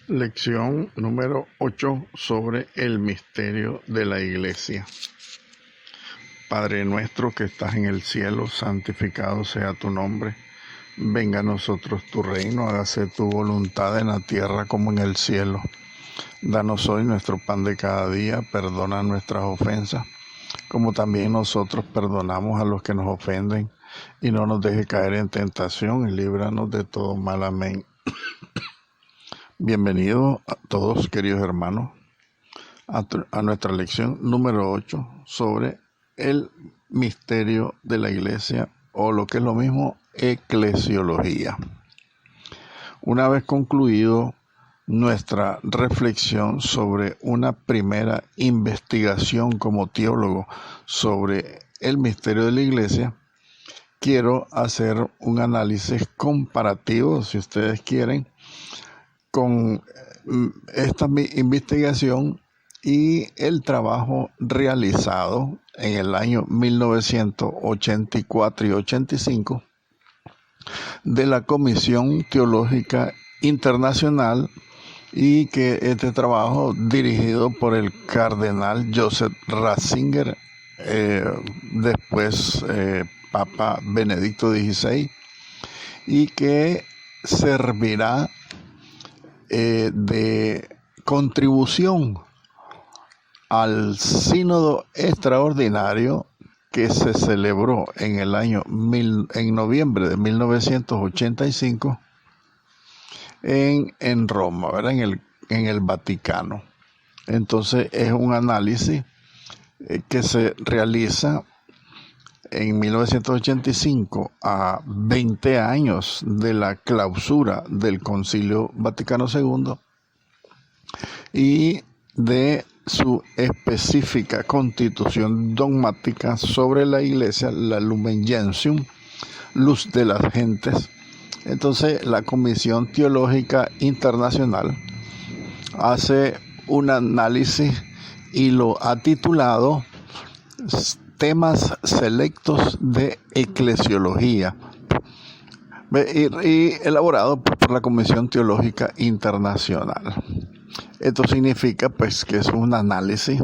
Lección número 8 sobre el misterio de la Iglesia. Padre nuestro que estás en el cielo, santificado sea tu nombre. Venga a nosotros tu reino, hágase tu voluntad en la tierra como en el cielo. Danos hoy nuestro pan de cada día, perdona nuestras ofensas, como también nosotros perdonamos a los que nos ofenden. Y no nos deje caer en tentación y líbranos de todo mal. Amén. Bienvenidos a todos, queridos hermanos, a nuestra lección número 8 sobre el misterio de la Iglesia, o lo que es lo mismo, eclesiología. Una vez concluido nuestra reflexión sobre una primera investigación como teólogo sobre el misterio de la Iglesia, quiero hacer un análisis comparativo, si ustedes quieren, con esta investigación y el trabajo realizado en el año 1984 y 85 de la Comisión Teológica Internacional, y que este trabajo dirigido por el cardenal Joseph Ratzinger, después Papa Benedicto XVI, y que servirá de contribución al sínodo extraordinario que se celebró en noviembre de 1985 en Roma, ¿verdad? En el Vaticano. Entonces es un análisis que se realiza en 1985, a 20 años de la clausura del Concilio Vaticano II y de su específica constitución dogmática sobre la Iglesia, la Lumen Gentium, luz de las gentes. Entonces la Comisión Teológica Internacional hace un análisis y lo ha titulado Temas selectos de eclesiología, y elaborado por la Comisión Teológica Internacional. Esto significa pues que es un análisis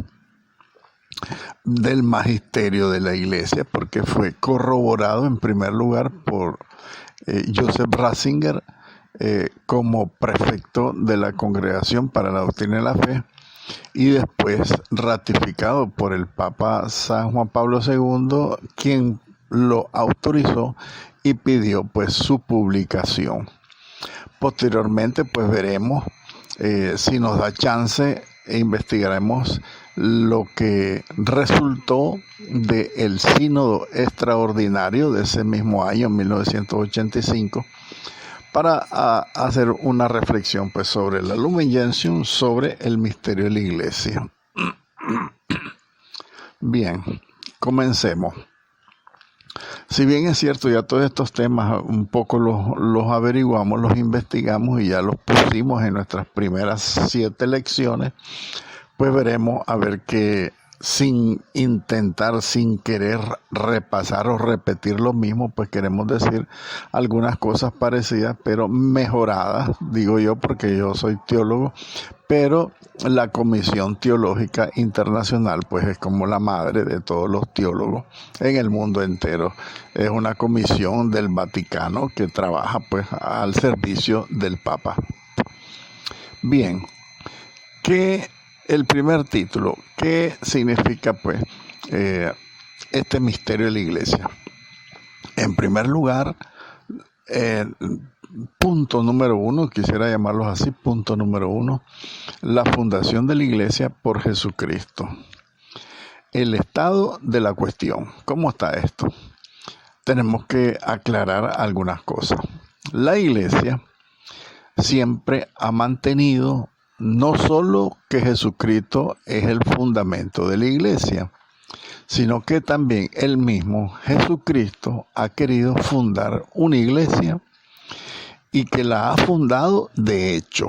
del magisterio de la Iglesia, porque fue corroborado en primer lugar por Joseph Ratzinger como prefecto de la Congregación para la Doctrina de la Fe, y después ratificado por el Papa San Juan Pablo II, quien lo autorizó y pidió pues su publicación. Posteriormente pues veremos, si nos da chance, e investigaremos lo que resultó del sínodo extraordinario de ese mismo año, 1985, para hacer una reflexión pues sobre la Lumen Gentium, sobre el misterio de la Iglesia. Bien, comencemos. Si bien es cierto, ya todos estos temas un poco los averiguamos, los investigamos y ya los pusimos en nuestras primeras 7 lecciones, pues veremos a ver que sin querer repasar o repetir lo mismo, pues queremos decir algunas cosas parecidas, pero mejoradas, digo yo, porque yo soy teólogo, pero la Comisión Teológica Internacional, pues es como la madre de todos los teólogos en el mundo entero. Es una comisión del Vaticano que trabaja pues al servicio del Papa. Bien, el primer título, ¿qué significa pues este misterio de la Iglesia? En primer lugar, punto número 1, quisiera llamarlos así, punto número 1, la fundación de la Iglesia por Jesucristo. El estado de la cuestión, ¿cómo está esto? Tenemos que aclarar algunas cosas. La Iglesia siempre ha mantenido no solo que Jesucristo es el fundamento de la Iglesia, sino que también él mismo, Jesucristo, ha querido fundar una iglesia y que la ha fundado de hecho.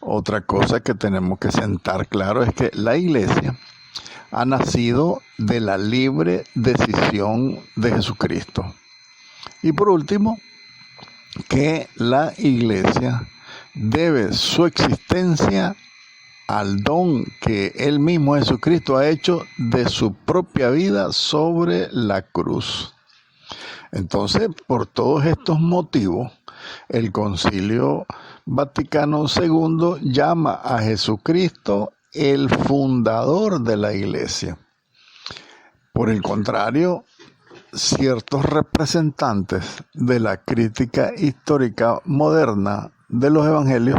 Otra cosa que tenemos que sentar claro es que la iglesia ha nacido de la libre decisión de Jesucristo. Y por último, que la iglesia debe su existencia al don que Él mismo Jesucristo ha hecho de su propia vida sobre la cruz. Entonces, por todos estos motivos, el Concilio Vaticano II llama a Jesucristo el fundador de la Iglesia. Por el contrario, ciertos representantes de la crítica histórica moderna de los evangelios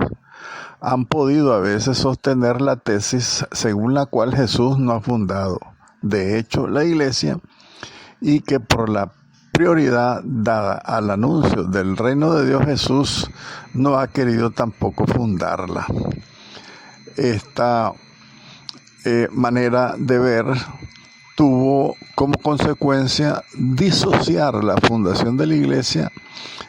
han podido a veces sostener la tesis según la cual Jesús no ha fundado, de hecho, la Iglesia, y que por la prioridad dada al anuncio del reino de Dios, Jesús no ha querido tampoco fundarla. Esta manera de ver tuvo como consecuencia disociar la fundación de la Iglesia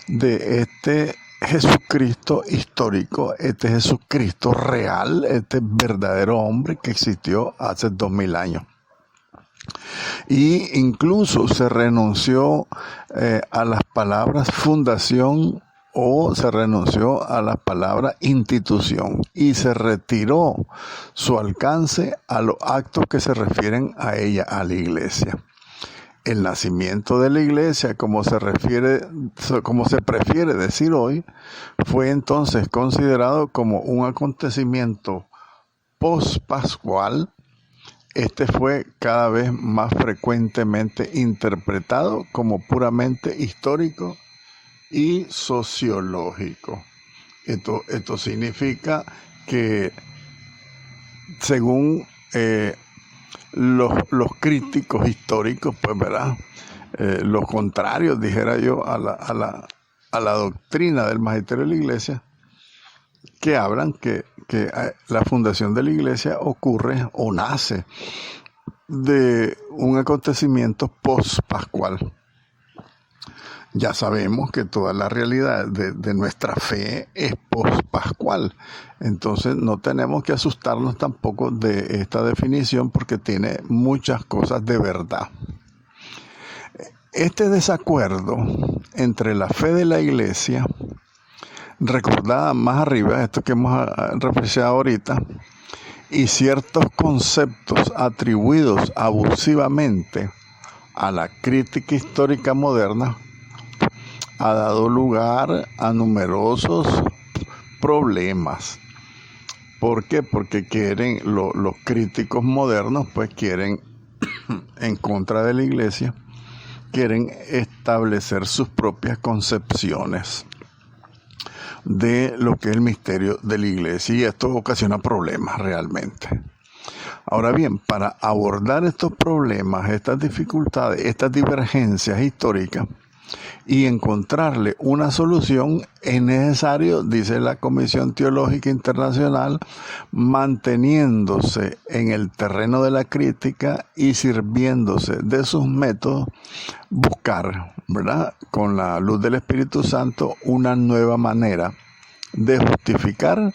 de este Jesucristo histórico, este Jesucristo real, este verdadero hombre que existió hace 2000 años. Y incluso se renunció a las palabras fundación o se renunció a la palabra institución y se retiró su alcance a los actos que se refieren a ella, a la Iglesia. El nacimiento de la Iglesia, como se prefiere decir hoy, fue entonces considerado como un acontecimiento post-pascual. Este fue cada vez más frecuentemente interpretado como puramente histórico y sociológico. Esto significa que, según los críticos históricos, pues ¿verdad? Los contrarios, dijera yo, a la doctrina del magisterio de la Iglesia, que hablan que la fundación de la Iglesia ocurre o nace de un acontecimiento post-pascual. Ya sabemos que toda la realidad de nuestra fe es post-pascual. Entonces no tenemos que asustarnos tampoco de esta definición porque tiene muchas cosas de verdad. Este desacuerdo entre la fe de la Iglesia, recordada más arriba, esto que hemos reflexionado ahorita, y ciertos conceptos atribuidos abusivamente a la crítica histórica moderna, ha dado lugar a numerosos problemas. ¿Por qué? Porque los críticos modernos pues quieren, en contra de la Iglesia, quieren establecer sus propias concepciones de lo que es el misterio de la Iglesia, y esto ocasiona problemas realmente. Ahora bien, para abordar estos problemas, estas dificultades, estas divergencias históricas y encontrarle una solución, es necesario, dice la Comisión Teológica Internacional, manteniéndose en el terreno de la crítica y sirviéndose de sus métodos, buscar, ¿verdad?, con la luz del Espíritu Santo, una nueva manera de justificar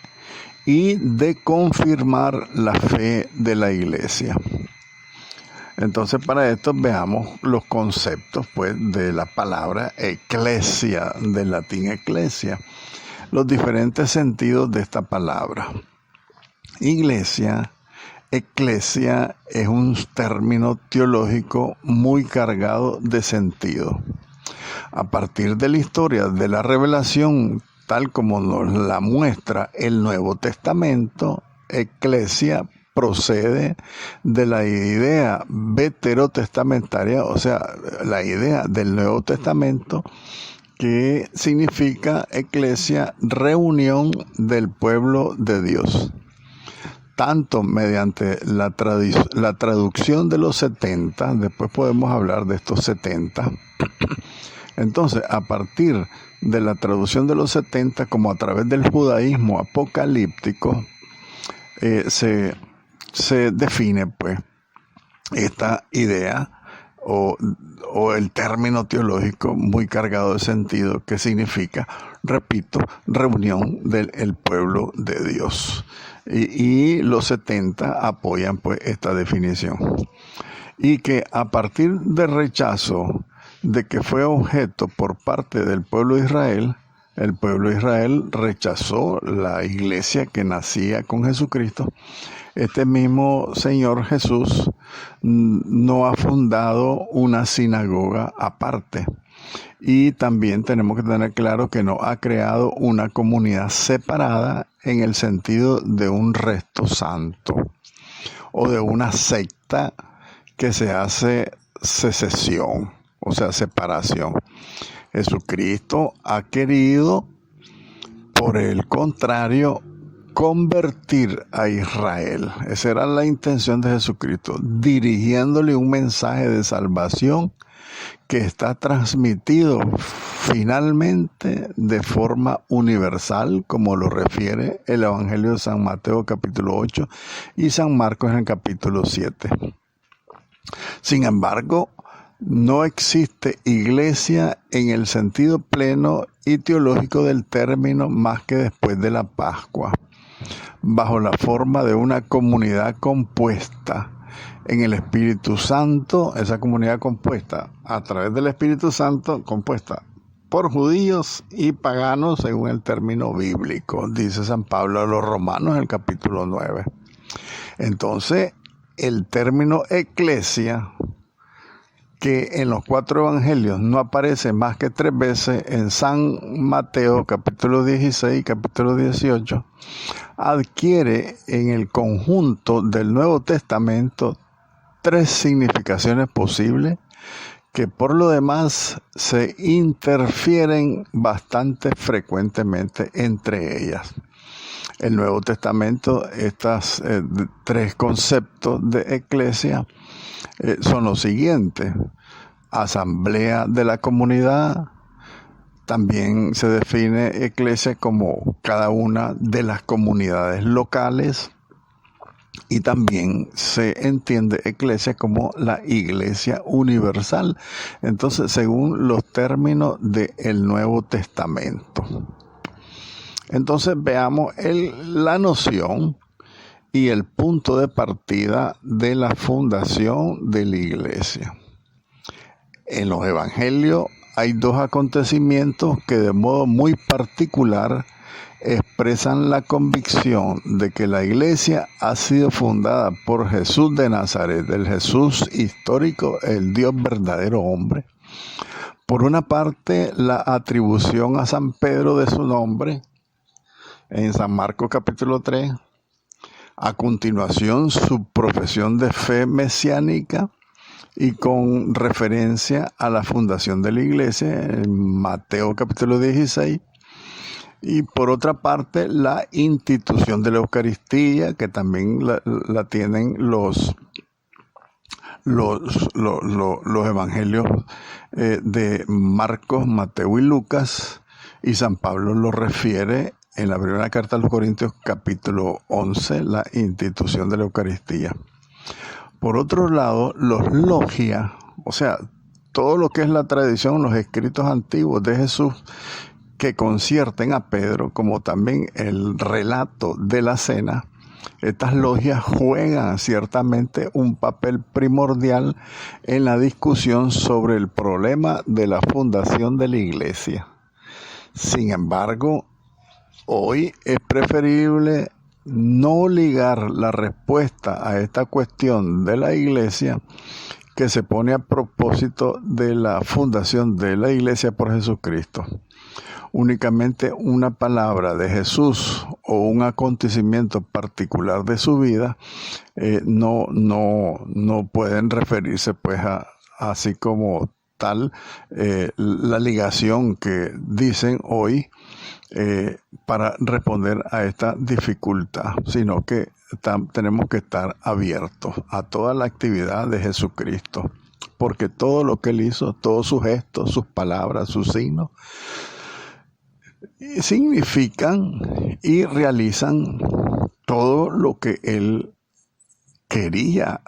y de confirmar la fe de la Iglesia. Entonces, para esto veamos los conceptos pues, de la palabra eclesia, del latín eclesia, los diferentes sentidos de esta palabra. Iglesia, eclesia, es un término teológico muy cargado de sentido. A partir de la historia de la revelación, tal como nos la muestra el Nuevo Testamento, eclesia procede de la idea veterotestamentaria, o sea, la idea del Nuevo Testamento, que significa eclesia, reunión del pueblo de Dios. Tanto mediante la traducción de los 70, después podemos hablar de estos 70, entonces a partir de la traducción de los 70, como a través del judaísmo apocalíptico, se define pues esta idea o el término teológico muy cargado de sentido que significa, repito, reunión del pueblo de Dios. Y los 70 apoyan pues esta definición. Y que a partir del rechazo de que fue objeto por parte del pueblo de Israel, el pueblo de Israel rechazó la iglesia que nacía con Jesucristo, este mismo Señor Jesús no ha fundado una sinagoga aparte. Y también tenemos que tener claro que no ha creado una comunidad separada en el sentido de un resto santo o de una secta que se hace secesión, o sea, separación. Jesucristo ha querido, por el contrario, convertir a Israel. Esa era la intención de Jesucristo, dirigiéndole un mensaje de salvación que está transmitido finalmente de forma universal, como lo refiere el Evangelio de San Mateo capítulo 8 y San Marcos en el capítulo 7. Sin embargo, no existe iglesia en el sentido pleno y teológico del término más que después de la Pascua, bajo la forma de una comunidad compuesta en el Espíritu Santo, esa comunidad compuesta a través del Espíritu Santo, compuesta por judíos y paganos según el término bíblico, dice San Pablo a los Romanos en el capítulo 9. Entonces, el término eclesia, que en los 4 evangelios no aparece más que 3 veces, en San Mateo capítulo 16 y capítulo 18, adquiere en el conjunto del Nuevo Testamento 3 significaciones posibles que por lo demás se interfieren bastante frecuentemente entre ellas. El Nuevo Testamento, estos 3 conceptos de eclesia son los siguientes: asamblea de la comunidad. También se define eclesia como cada una de las comunidades locales, y también se entiende eclesia como la iglesia universal. Entonces, según los términos del Nuevo Testamento. Entonces veamos la noción y el punto de partida de la fundación de la iglesia. En los evangelios hay 2 acontecimientos que de modo muy particular expresan la convicción de que la iglesia ha sido fundada por Jesús de Nazaret, el Jesús histórico, el Dios verdadero hombre. Por una parte, la atribución a San Pedro de su nombre en San Marcos capítulo 3. A continuación, su profesión de fe mesiánica y con referencia a la fundación de la iglesia en Mateo capítulo 16. Y por otra parte, la institución de la Eucaristía, que también la tienen los evangelios de Marcos, Mateo y Lucas, y San Pablo lo refiere en la primera carta a los Corintios, capítulo 11, la institución de la Eucaristía. Por otro lado, los logia, o sea, todo lo que es la tradición, los escritos antiguos de Jesús, que concierten a Pedro, como también el relato de la cena, estas logias juegan ciertamente un papel primordial en la discusión sobre el problema de la fundación de la iglesia. Sin embargo, hoy es preferible no ligar la respuesta a esta cuestión de la iglesia que se pone a propósito de la fundación de la iglesia por Jesucristo. Únicamente una palabra de Jesús o un acontecimiento particular de su vida no pueden referirse pues así como tal la ligación que dicen hoy para responder a esta dificultad, sino que tenemos que estar abiertos a toda la actividad de Jesucristo, porque todo lo que Él hizo, todos sus gestos, sus palabras, sus signos, significan y realizan todo lo que Él quería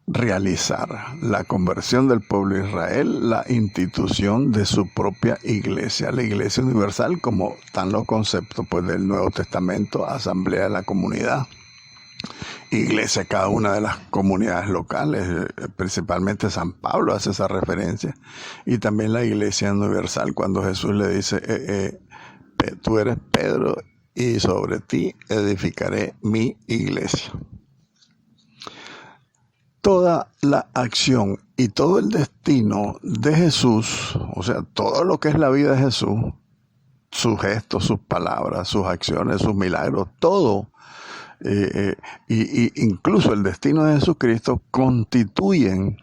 realizar: la conversión del pueblo de Israel, la institución de su propia iglesia, la iglesia universal, como están los conceptos pues del Nuevo Testamento: asamblea de la comunidad, iglesia cada una de las comunidades locales, principalmente San Pablo hace esa referencia, y también la iglesia universal cuando Jesús le dice tú eres Pedro, y sobre ti edificaré mi iglesia. Toda la acción y todo el destino de Jesús, o sea, todo lo que es la vida de Jesús, sus gestos, sus palabras, sus acciones, sus milagros, todo, y incluso el destino de Jesucristo constituyen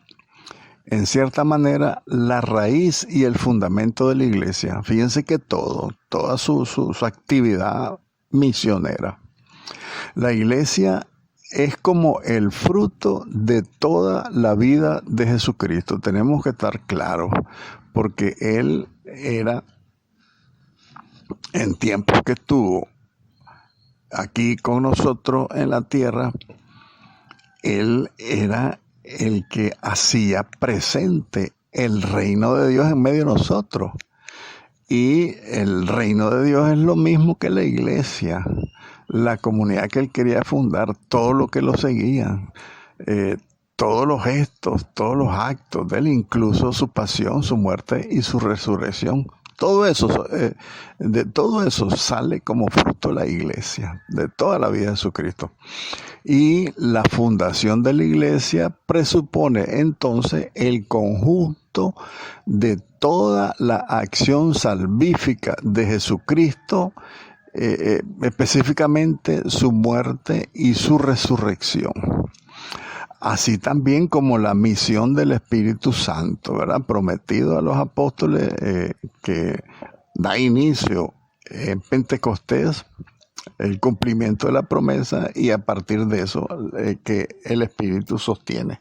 en cierta manera la raíz y el fundamento de la iglesia. Fíjense que toda su actividad misionera. La iglesia es como el fruto de toda la vida de Jesucristo. Tenemos que estar claros, porque Él era, en tiempos que estuvo aquí con nosotros en la tierra, Él era el que hacía presente el reino de Dios en medio de nosotros. Y el reino de Dios es lo mismo que la iglesia, la comunidad que Él quería fundar, todo lo que lo seguía, todos los gestos, todos los actos de Él, incluso su pasión, su muerte y su resurrección. Todo eso, de todo eso sale como fruto la iglesia, de toda la vida de Jesucristo. Y la fundación de la iglesia presupone entonces el conjunto de toda la acción salvífica de Jesucristo, específicamente su muerte y su resurrección. Así también como la misión del Espíritu Santo, ¿verdad? Prometido a los apóstoles, que da inicio en Pentecostés, el cumplimiento de la promesa, y a partir de eso que el Espíritu sostiene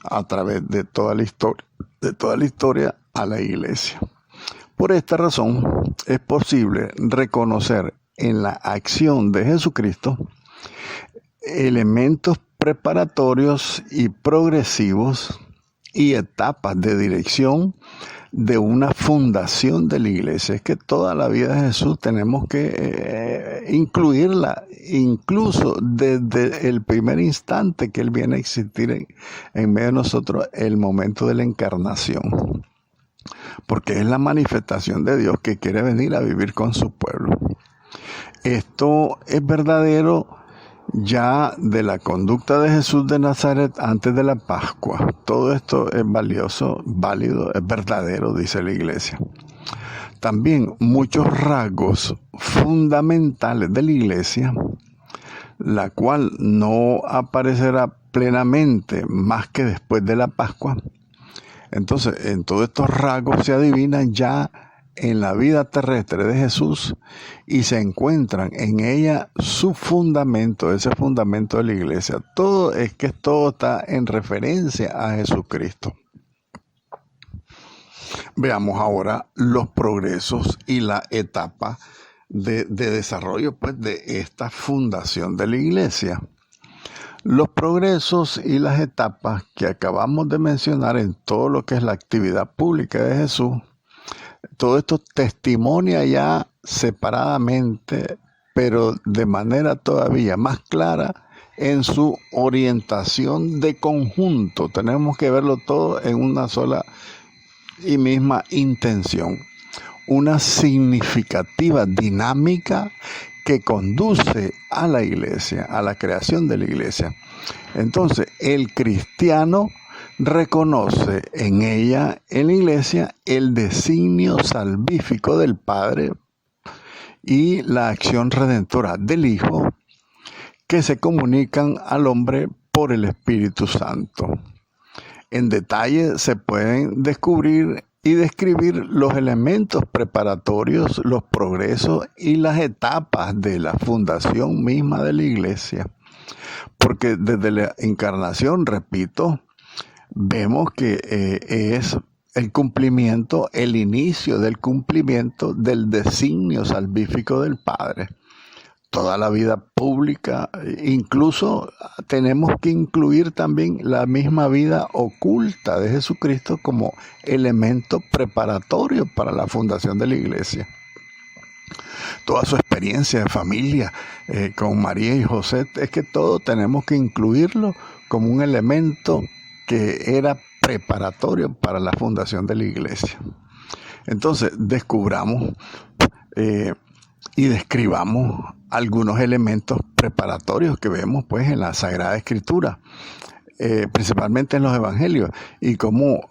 a través de toda la historia a la iglesia. Por esta razón es posible reconocer en la acción de Jesucristo elementos preparatorios y progresivos y etapas de dirección de una fundación de la iglesia. Es que toda la vida de Jesús tenemos que incluirla, incluso desde el primer instante que Él viene a existir en medio de nosotros, el momento de la encarnación. Porque es la manifestación de Dios que quiere venir a vivir con su pueblo. Esto es verdadero ya de la conducta de Jesús de Nazaret antes de la Pascua. Todo esto es valioso, válido, es verdadero, dice la iglesia. También muchos rasgos fundamentales de la iglesia, la cual no aparecerá plenamente más que después de la Pascua. Entonces, en todos estos rasgos se adivinan ya en la vida terrestre de Jesús y se encuentran en ella su fundamento, ese fundamento de la iglesia. Todo está en referencia a Jesucristo. Veamos ahora los progresos y la etapa de desarrollo, pues, de esta fundación de la iglesia. Los progresos y las etapas que acabamos de mencionar en todo lo que es la actividad pública de Jesús, todo esto testimonia ya separadamente, pero de manera todavía más clara en su orientación de conjunto. Tenemos que verlo todo en una sola y misma intención. Una significativa dinámica que conduce a la iglesia, a la creación de la iglesia. Entonces, el cristiano reconoce en ella, en la iglesia, el designio salvífico del Padre y la acción redentora del Hijo, que se comunican al hombre por el Espíritu Santo. En detalle se pueden descubrir y describir los elementos preparatorios, los progresos y las etapas de la fundación misma de la iglesia. Porque desde la encarnación, repito, vemos que es el cumplimiento, el inicio del cumplimiento del designio salvífico del Padre. Toda la vida pública, incluso tenemos que incluir también la misma vida oculta de Jesucristo como elemento preparatorio para la fundación de la iglesia. Toda su experiencia de familia con María y José, es que todo tenemos que incluirlo como un elemento que era preparatorio para la fundación de la iglesia. Entonces, descubramos y describamos algunos elementos preparatorios que vemos pues en la Sagrada Escritura, principalmente en los evangelios, y cómo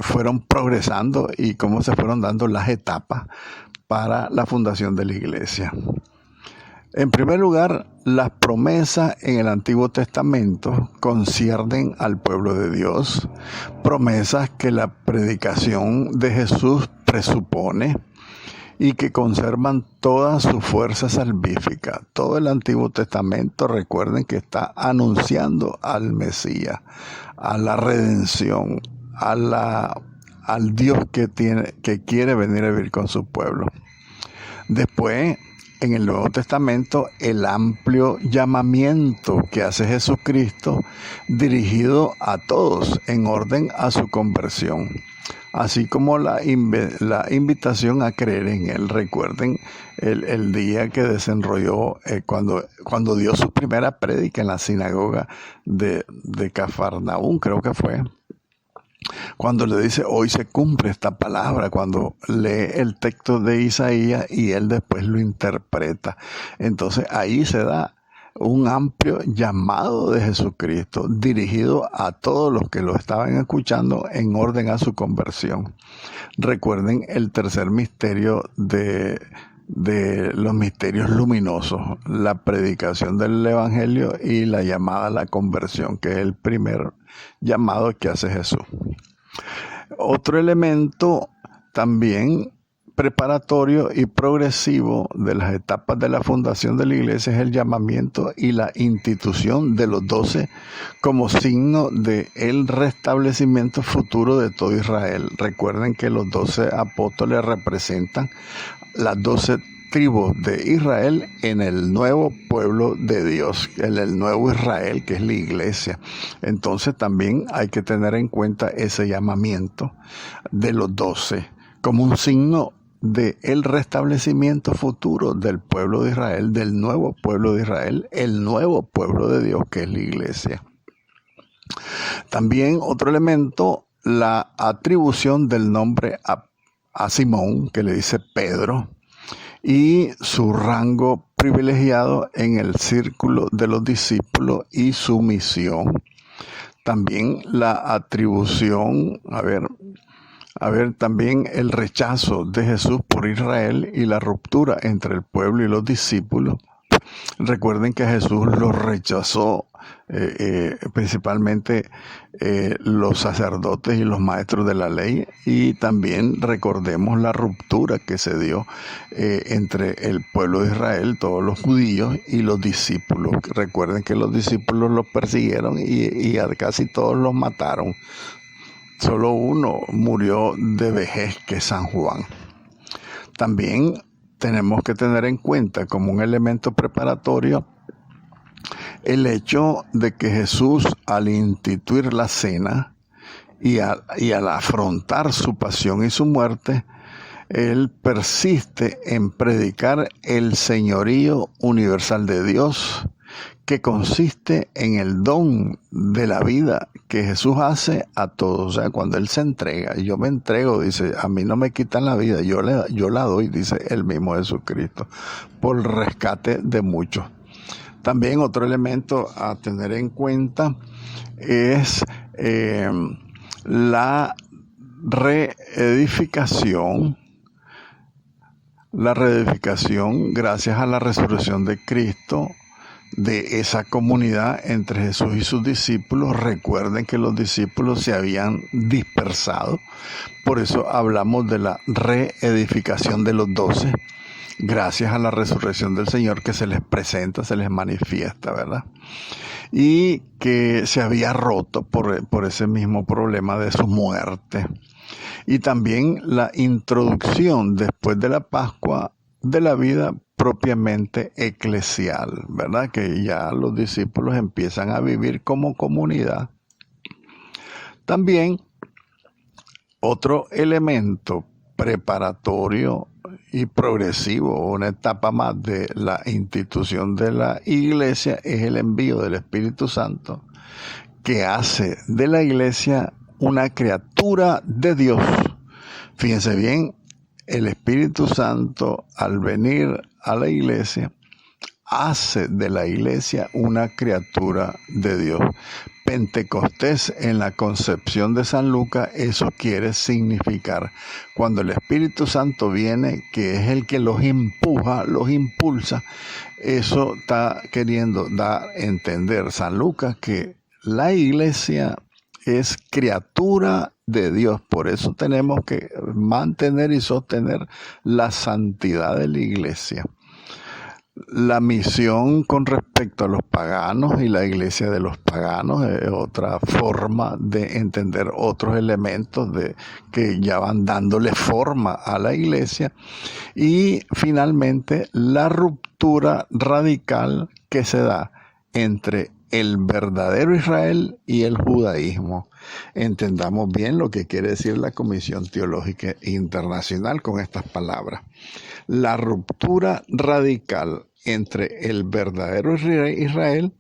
fueron progresando y cómo se fueron dando las etapas para la fundación de la iglesia. En primer lugar, las promesas en el Antiguo Testamento conciernen al pueblo de Dios, promesas que la predicación de Jesús presupone y que conservan toda su fuerza salvífica. Todo el Antiguo Testamento, recuerden que está anunciando al Mesías, a la redención, al Dios que quiere venir a vivir con su pueblo. Después, en el Nuevo Testamento, el amplio llamamiento que hace Jesucristo dirigido a todos en orden a su conversión, así como la invitación a creer en Él. Recuerden el día que desenrolló, cuando dio su primera prédica en la sinagoga de Cafarnaúm, creo que fue, cuando le dice, hoy se cumple esta palabra, cuando lee el texto de Isaías y él después lo interpreta. Entonces ahí se da un amplio llamado de Jesucristo dirigido a todos los que lo estaban escuchando en orden a su conversión. Recuerden el tercer misterio de los misterios luminosos, la predicación del evangelio y la llamada a la conversión, que es el primer llamado que hace Jesús. Otro elemento también preparatorio y progresivo de las etapas de la fundación de la iglesia es el llamamiento y la institución de los 12 como signo del restablecimiento futuro de todo Israel. Recuerden que los 12 apóstoles representan las 12 tribus de Israel en el nuevo pueblo de Dios, en el nuevo Israel, que es la iglesia. Entonces también hay que tener en cuenta ese llamamiento de los 12 como un signo del restablecimiento futuro del pueblo de Israel, del nuevo pueblo de Israel, el nuevo pueblo de Dios, que es la iglesia. También otro elemento, la atribución del nombre a Simón, que le dice Pedro, y su rango privilegiado en el círculo de los discípulos y su misión. También la atribución, también el rechazo de Jesús por Israel y la ruptura entre el pueblo y los discípulos. Recuerden que Jesús los rechazó, principalmente los sacerdotes y los maestros de la ley, y también recordemos la ruptura que se dio entre el pueblo de Israel, todos los judíos, y los discípulos. Recuerden que los discípulos los persiguieron y a casi todos los mataron. Solo uno murió de vejez, que es San Juan. También tenemos que tener en cuenta como un elemento preparatorio el hecho de que Jesús, al instituir la cena y al afrontar su pasión y su muerte, Él persiste en predicar el señorío universal de Dios, que consiste en el don de la vida que Jesús hace a todos. O sea, cuando Él se entrega, yo me entrego, dice, a mí no me quitan la vida, yo la doy, dice el mismo Jesucristo, por el rescate de muchos. También otro elemento a tener en cuenta es la reedificación gracias a la resurrección de Cristo, de esa comunidad entre Jesús y sus discípulos. Recuerden que los discípulos se habían dispersado, por eso hablamos de la reedificación de los 12, gracias a la resurrección del Señor, que se les presenta, se les manifiesta, ¿verdad? Y que se había roto por ese mismo problema de su muerte. Y también la introducción después de la Pascua de la vida propiamente eclesial, ¿verdad? Que ya los discípulos empiezan a vivir como comunidad. También otro elemento preparatorio y progresivo, una etapa más de la institución de la iglesia, es el envío del Espíritu Santo, que hace de la iglesia una criatura de Dios. Fíjense bien, el Espíritu Santo, al venir a la iglesia, hace de la iglesia una criatura de Dios. Pentecostés, en la concepción de San Lucas, eso quiere significar cuando el Espíritu Santo viene, que es el que los empuja, los impulsa. Eso está queriendo dar a entender San Lucas que la iglesia es criatura de Dios. Por eso tenemos que mantener y sostener la santidad de la iglesia. La misión con respecto a los paganos y la iglesia de los paganos es otra forma de entender otros elementos que ya van dándole forma a la iglesia. Y finalmente la ruptura radical que se da entre el verdadero Israel y el judaísmo. Entendamos bien lo que quiere decir la Comisión Teológica Internacional con estas palabras. La ruptura radical entre el verdadero Israel,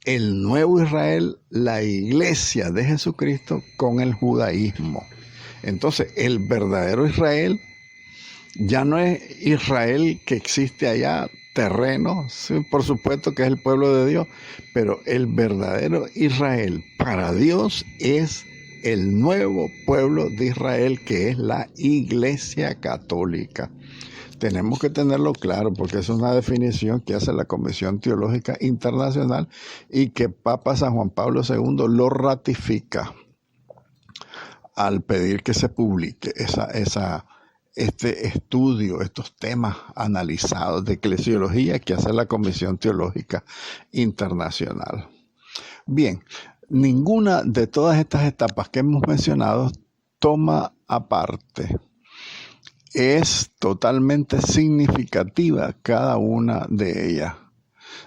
el nuevo Israel, la iglesia de Jesucristo con el judaísmo. Entonces, el verdadero Israel ya no es Israel que existe allá, terreno, sí, por supuesto que es el pueblo de Dios, pero el verdadero Israel para Dios es el nuevo pueblo de Israel, que es la Iglesia Católica. Tenemos que tenerlo claro porque es una definición que hace la Comisión Teológica Internacional y que Papa San Juan Pablo II lo ratifica al pedir que se publique este estudio, estos temas analizados de eclesiología que hace la Comisión Teológica Internacional. Bien, ninguna de todas estas etapas que hemos mencionado toma aparte. Es totalmente significativa cada una de ellas.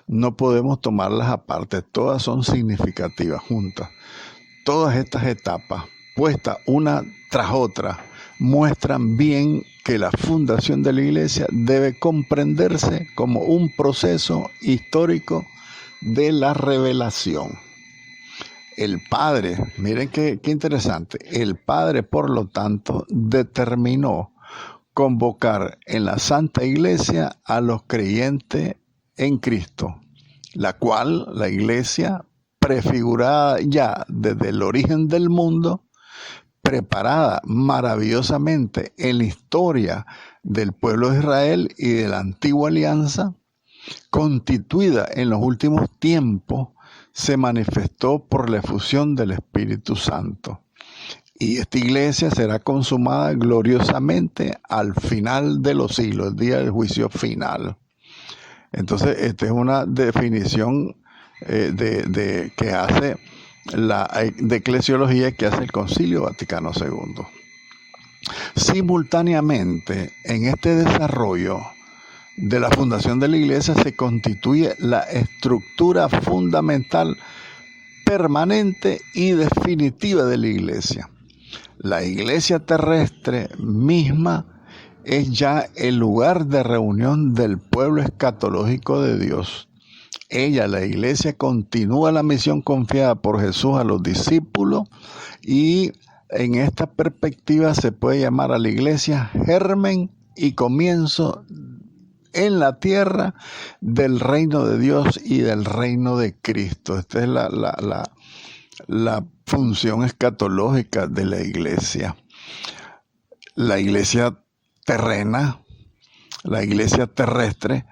No podemos tomarlas aparte, todas son significativas juntas. Todas estas etapas, puestas una tras otra, muestran bien que la fundación de la iglesia debe comprenderse como un proceso histórico de la revelación. El Padre, miren qué interesante, el Padre, por lo tanto, determinó convocar en la Santa Iglesia a los creyentes en Cristo, la cual la Iglesia, prefigurada ya desde el origen del mundo, preparada maravillosamente en la historia del pueblo de Israel y de la antigua alianza, constituida en los últimos tiempos, se manifestó por la efusión del Espíritu Santo. Y esta iglesia será consumada gloriosamente al final de los siglos, el día del juicio final. Entonces, esta es una definición que hace de eclesiología que hace el Concilio Vaticano II. Simultáneamente, en este desarrollo de la fundación de la iglesia se constituye la estructura fundamental, permanente y definitiva de la iglesia. La iglesia terrestre misma es ya el lugar de reunión del pueblo escatológico de Dios. Ella, la iglesia, continúa la misión confiada por Jesús a los discípulos y en esta perspectiva se puede llamar a la iglesia germen y comienzo en la tierra del reino de Dios y del reino de Cristo. Esta es la función escatológica de la iglesia. La iglesia terrena, la iglesia terrestre,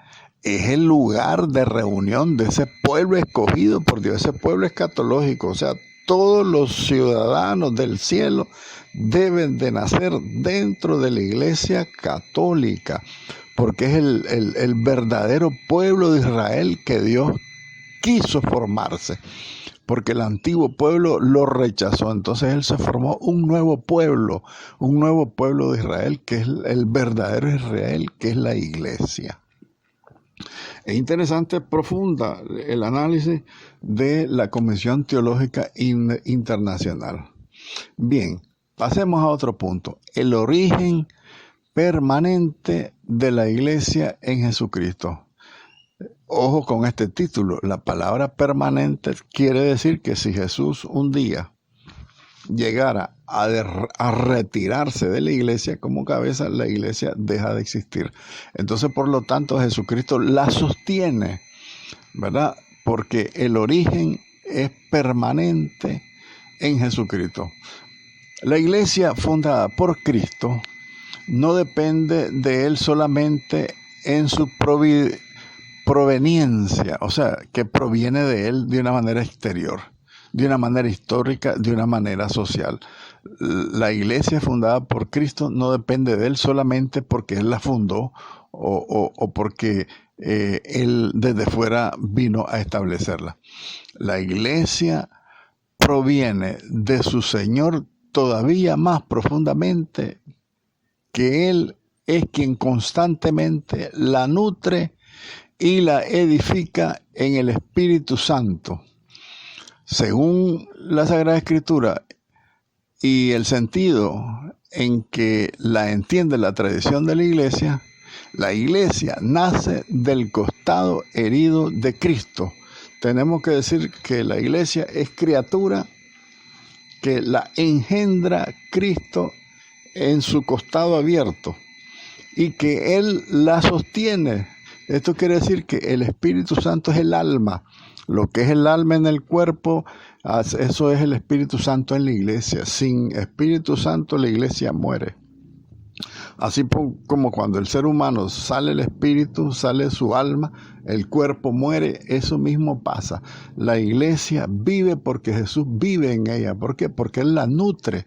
es el lugar de reunión de ese pueblo escogido por Dios, ese pueblo escatológico. O sea, todos los ciudadanos del cielo deben de nacer dentro de la iglesia católica, porque es el verdadero pueblo de Israel que Dios quiso formarse, porque el antiguo pueblo lo rechazó. Entonces él se formó un nuevo pueblo de Israel, que es el verdadero Israel, que es la iglesia. Es interesante, profunda el análisis de la Comisión Teológica Internacional. Bien, pasemos a otro punto. El origen permanente de la iglesia en Jesucristo. Ojo con este título. La palabra permanente quiere decir que si Jesús un día llegara a retirarse de la iglesia como cabeza, la iglesia deja de existir. Entonces, por lo tanto, Jesucristo la sostiene, ¿verdad? Porque el origen es permanente en Jesucristo. La iglesia fundada por Cristo no depende de Él solamente en su proveniencia, o sea, que proviene de Él de una manera exterior, de una manera histórica, de una manera social. La iglesia fundada por Cristo no depende de Él solamente porque Él la fundó o porque Él desde fuera vino a establecerla. La iglesia proviene de su Señor todavía más profundamente, que Él es quien constantemente la nutre y la edifica en el Espíritu Santo. Según la Sagrada Escritura y el sentido en que la entiende la tradición de la iglesia nace del costado herido de Cristo. Tenemos que decir que la iglesia es criatura que la engendra Cristo en su costado abierto y que Él la sostiene. Esto quiere decir que el Espíritu Santo es el alma. Lo que es el alma en el cuerpo, eso es el Espíritu Santo en la iglesia. Sin Espíritu Santo la iglesia muere. Así como cuando el ser humano sale el espíritu, sale su alma, el cuerpo muere, eso mismo pasa. La iglesia vive porque Jesús vive en ella. ¿Por qué? Porque Él la nutre,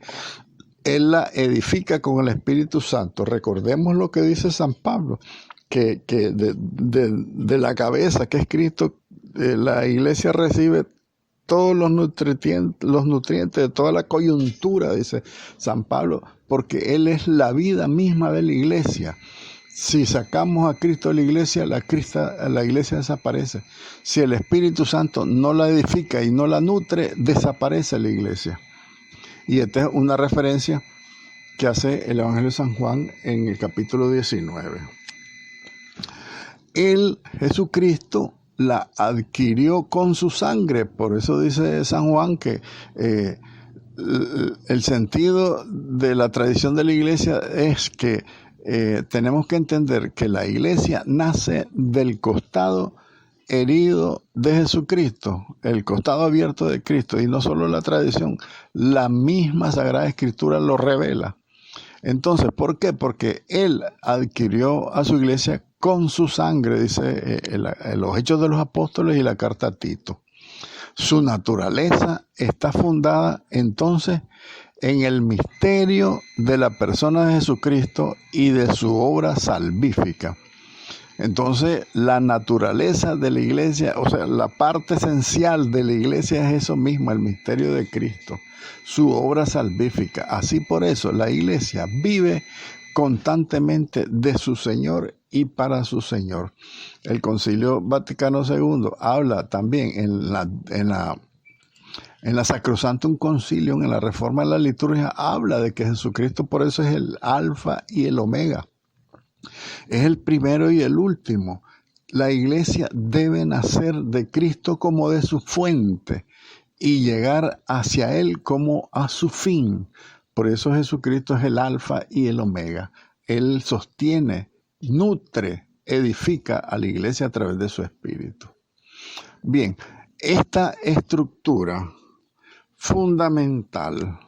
Él la edifica con el Espíritu Santo. Recordemos lo que dice San Pablo, que de la cabeza, que es Cristo, la iglesia recibe todos los nutrientes de toda la coyuntura, dice San Pablo, porque Él es la vida misma de la iglesia. Si sacamos a Cristo de la iglesia, la iglesia desaparece. Si el Espíritu Santo no la edifica y no la nutre, desaparece la iglesia. Y esta es una referencia que hace el Evangelio de San Juan en el capítulo 19. Él, Jesucristo, la adquirió con su sangre. Por eso dice San Juan que el sentido de la tradición de la iglesia es que tenemos que entender que la iglesia nace del costado herido de Jesucristo, el costado abierto de Cristo, y no solo la tradición, la misma Sagrada Escritura lo revela. Entonces, ¿por qué? Porque Él adquirió a su iglesia con su sangre, dice los Hechos de los Apóstoles y la carta a Tito. Su naturaleza está fundada entonces en el misterio de la persona de Jesucristo y de su obra salvífica. Entonces, la naturaleza de la iglesia, o sea, la parte esencial de la iglesia es eso mismo, el misterio de Cristo, su obra salvífica. Así por eso, la iglesia vive constantemente de su Señor y para su Señor. El Concilio Vaticano II habla también en la Sacrosantum Concilium, en la Reforma de la Liturgia, habla de que Jesucristo por eso es el Alfa y el Omega. Es el primero y el último. La iglesia debe nacer de Cristo como de su fuente y llegar hacia Él como a su fin. Por eso Jesucristo es el Alfa y el Omega. Él sostiene, nutre, edifica a la iglesia a través de su Espíritu. Bien, esta estructura fundamental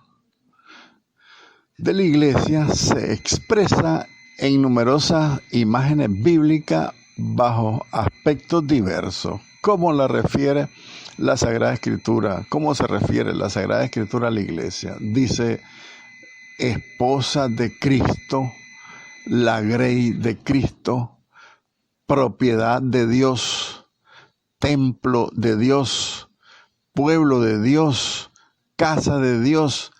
de la iglesia se expresa en numerosas imágenes bíblicas bajo aspectos diversos. ¿Cómo la refiere la Sagrada Escritura? ¿Cómo se refiere la Sagrada Escritura a la iglesia? Dice, esposa de Cristo, la grey de Cristo, propiedad de Dios, templo de Dios, pueblo de Dios, casa de Dios,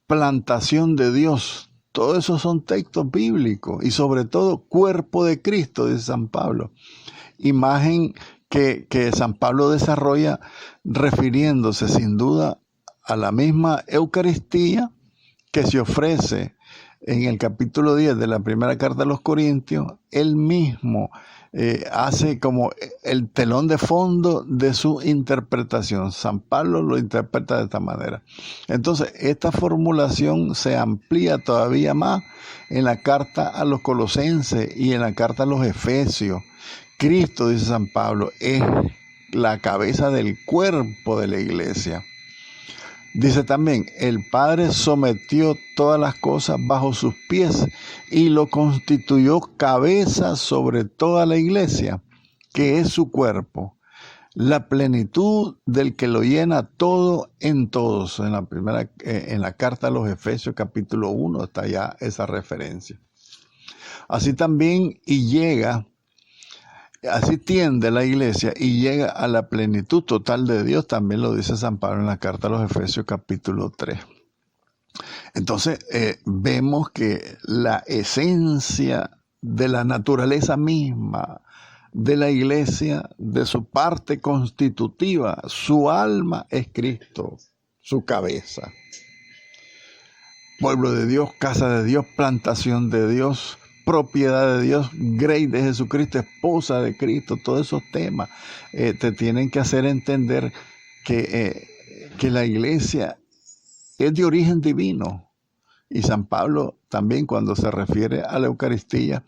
plantación de Dios. Todos esos son textos bíblicos y sobre todo cuerpo de Cristo, dice San Pablo. Imagen que San Pablo desarrolla refiriéndose sin duda a la misma Eucaristía que se ofrece en el capítulo 10 de la primera carta a los Corintios, él mismo hace como el telón de fondo de su interpretación. San Pablo lo interpreta de esta manera. Entonces, esta formulación se amplía todavía más en la carta a los Colosenses y en la carta a los Efesios. Cristo, dice San Pablo, es la cabeza del cuerpo de la iglesia. Dice también, el Padre sometió todas las cosas bajo sus pies y lo constituyó cabeza sobre toda la iglesia, que es su cuerpo, la plenitud del que lo llena todo en todos. En la carta a los Efesios capítulo 1 está ya esa referencia. Así también así tiende la iglesia y llega a la plenitud total de Dios, también lo dice San Pablo en la carta a los Efesios capítulo 3. Entonces vemos que la esencia de la naturaleza misma de la iglesia, de su parte constitutiva, su alma es Cristo, su cabeza. Pueblo de Dios, casa de Dios, plantación de Dios, propiedad de Dios, grey de Jesucristo, esposa de Cristo. Todos esos temas te tienen que hacer entender que la iglesia es de origen divino. Y San Pablo también, cuando se refiere a la Eucaristía,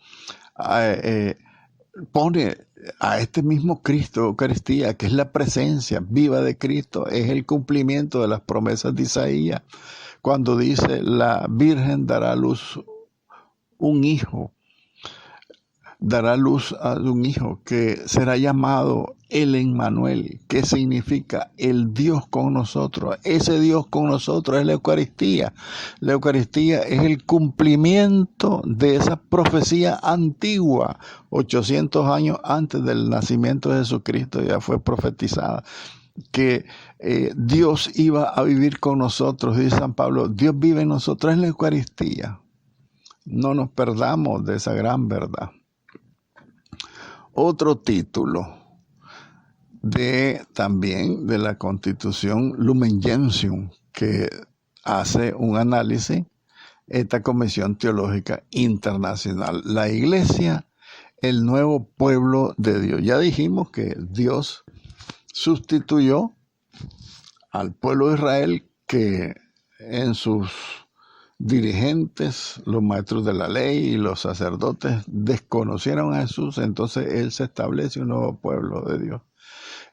pone a este mismo Cristo, Eucaristía, que es la presencia viva de Cristo, es el cumplimiento de las promesas de Isaías, cuando dice, la Virgen dará a luz un hijo, que será llamado el Emmanuel, que significa el Dios con nosotros. Ese Dios con nosotros es la Eucaristía. La Eucaristía es el cumplimiento de esa profecía antigua, 800 años antes del nacimiento de Jesucristo, ya fue profetizada, que Dios iba a vivir con nosotros. Dice San Pablo, Dios vive en nosotros en la Eucaristía. No nos perdamos de esa gran verdad. Otro título también de la Constitución Lumen Gentium, que hace un análisis esta Comisión Teológica Internacional. La Iglesia, el nuevo pueblo de Dios. Ya dijimos que Dios sustituyó al pueblo de Israel, que en sus dirigentes, los maestros de la ley y los sacerdotes desconocieron a Jesús. Entonces Él se establece un nuevo pueblo de Dios.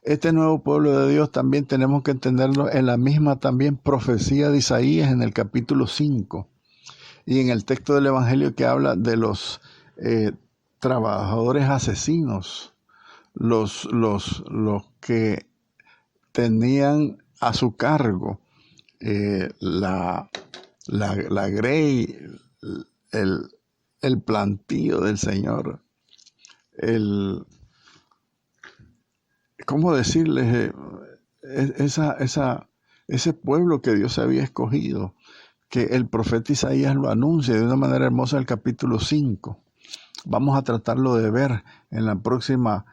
Este nuevo pueblo de Dios también tenemos que entenderlo en la misma también profecía de Isaías en el capítulo 5 y en el texto del Evangelio que habla de los trabajadores asesinos, los que tenían a su cargo la grey, el plantío del Señor, ¿cómo decirles? Ese pueblo que Dios había escogido, que el profeta Isaías lo anuncia de una manera hermosa en el capítulo 5. Vamos a tratarlo de ver en la próxima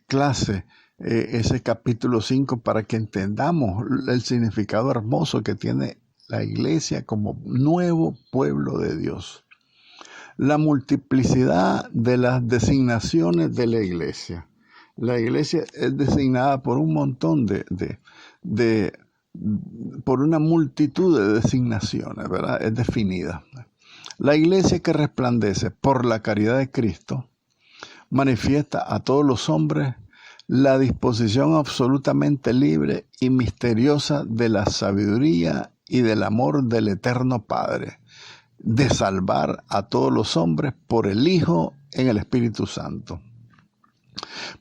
clase, ese capítulo 5, para que entendamos el significado hermoso que tiene la iglesia como nuevo pueblo de Dios. La multiplicidad de las designaciones de la iglesia. La iglesia es designada por un montón por una multitud de designaciones, ¿verdad? Es definida. La iglesia que resplandece por la caridad de Cristo manifiesta a todos los hombres la disposición absolutamente libre y misteriosa de la sabiduría y del amor del Eterno Padre, de salvar a todos los hombres por el Hijo en el Espíritu Santo.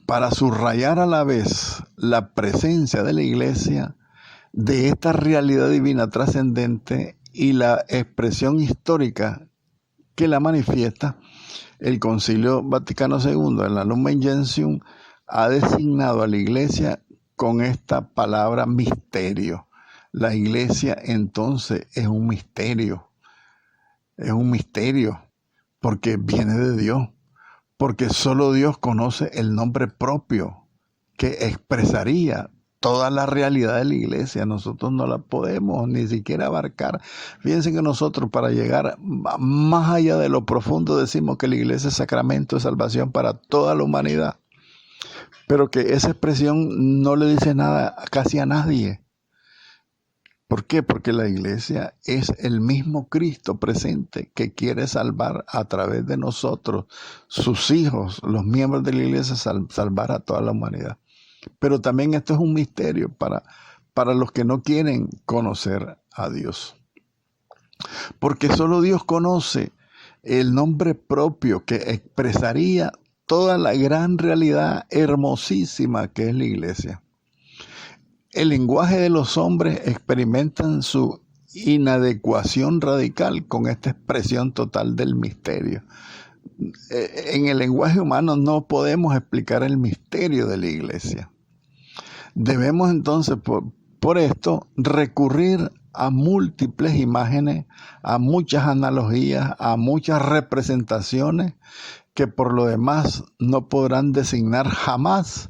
Para subrayar a la vez la presencia de la iglesia, de esta realidad divina trascendente y la expresión histórica que la manifiesta, el Concilio Vaticano II en la Lumen Gentium ha designado a la iglesia con esta palabra misterio. La iglesia entonces es un misterio porque viene de Dios, porque solo Dios conoce el nombre propio que expresaría toda la realidad de la iglesia. Nosotros no la podemos ni siquiera abarcar. Fíjense que nosotros, para llegar más allá de lo profundo, decimos que la iglesia es sacramento de salvación para toda la humanidad, pero que esa expresión no le dice nada casi a nadie. ¿Por qué? Porque la iglesia es el mismo Cristo presente que quiere salvar a través de nosotros, sus hijos, los miembros de la iglesia, salvar a toda la humanidad. Pero también esto es un misterio para los que no quieren conocer a Dios. Porque solo Dios conoce el nombre propio que expresaría toda la gran realidad hermosísima que es la iglesia. El lenguaje de los hombres experimentan su inadecuación radical con esta expresión total del misterio. En el lenguaje humano no podemos explicar el misterio de la iglesia. Debemos entonces, por esto, recurrir a múltiples imágenes, a muchas analogías, a muchas representaciones que por lo demás no podrán designar jamás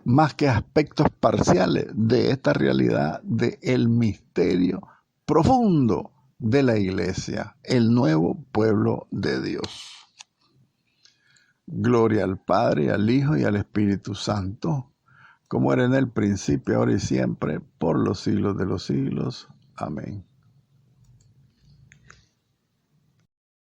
más que aspectos parciales de esta realidad del misterio profundo de la iglesia, el nuevo pueblo de Dios. Gloria al Padre, al Hijo y al Espíritu Santo, como era en el principio, ahora y siempre, por los siglos de los siglos. Amén.